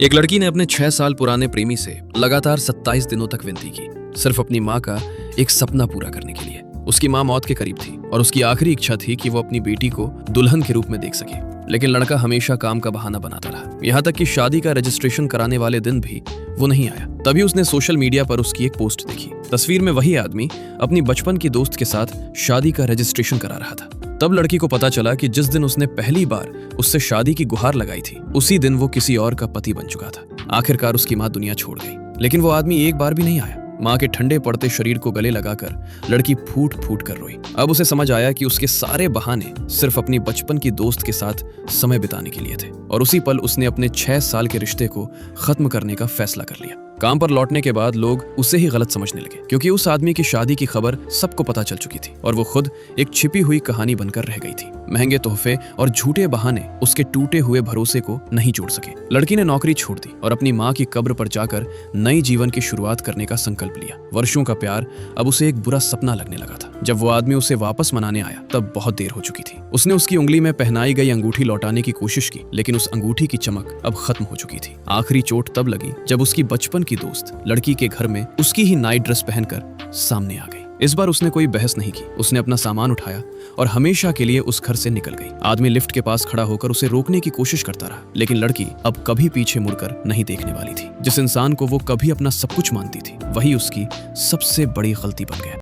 एक लड़की ने अपने 6 साल पुराने प्रेमी से लगातार 27 दिनों तक विनती की, सिर्फ अपनी माँ का एक सपना पूरा करने के लिए। उसकी माँ मौत के करीब थी और उसकी आखिरी इच्छा थी कि वो अपनी बेटी को दुल्हन के रूप में देख सके, लेकिन लड़का हमेशा काम का बहाना बनाता रहा। यहाँ तक कि शादी का रजिस्ट्रेशन कराने वाले दिन भी वो नहीं आया। तभी उसने सोशल मीडिया पर उसकी एक पोस्ट देखी। तस्वीर में वही आदमी अपनी बचपन की दोस्त के साथ शादी का रजिस्ट्रेशन करा रहा था। तब लड़की को पता चला कि जिस दिन उसने पहली बार उससे शादी की गुहार लगाई थी, उसी दिन वो किसी और का पति बन चुका था। आखिरकार उसकी माँ दुनिया छोड़ गई, लेकिन वो आदमी एक बार भी नहीं आया। माँ के ठंडे पड़ते शरीर को गले लगाकर लड़की फूट फूट कर रोई। अब उसे समझ आया कि उसके सारे बहाने सिर्फ अपनी बचपन की दोस्त के साथ समय बिताने के लिए थे, और उसी पल उसने अपने 6 साल के रिश्ते को खत्म करने का फैसला कर लिया। काम पर लौटने के बाद लोग उसे ही गलत समझने लगे, क्योंकि उस आदमी की शादी की खबर सबको पता चल चुकी थी और वो खुद एक छिपी हुई कहानी बनकर रह गई थी। महंगे तोहफे और झूठे बहाने उसके टूटे हुए भरोसे को नहीं जोड़ सके। लड़की ने नौकरी छोड़ दी और अपनी माँ की कब्र पर जाकर नई जीवन की शुरुआत करने का संकल्प लिया। वर्षों का प्यार अब उसे एक बुरा सपना लगने लगा था। जब वो आदमी उसे वापस मनाने आया, तब बहुत देर हो चुकी थी। उसने उसकी उंगली में पहनाई गई अंगूठी लौटाने की कोशिश की, लेकिन उस अंगूठी की चमक अब खत्म हो चुकी थी। आखिरी चोट तब लगी जब उसकी बचपन की दोस्त लड़की के घर में उसकी ही नाइट ड्रेस पहनकर सामने आ गई। इस बार उसने कोई बहस नहीं की। उसने अपना सामान उठाया और हमेशा के लिए उस घर से निकल गई। आदमी लिफ्ट के पास खड़ा होकर उसे रोकने की कोशिश करता रहा, लेकिन लड़की अब कभी पीछे मुड़कर नहीं देखने वाली थी। जिस इंसान को वो कभी अपना सब कुछ मानती थी, वही उसकी सबसे बड़ी गलती बन गया।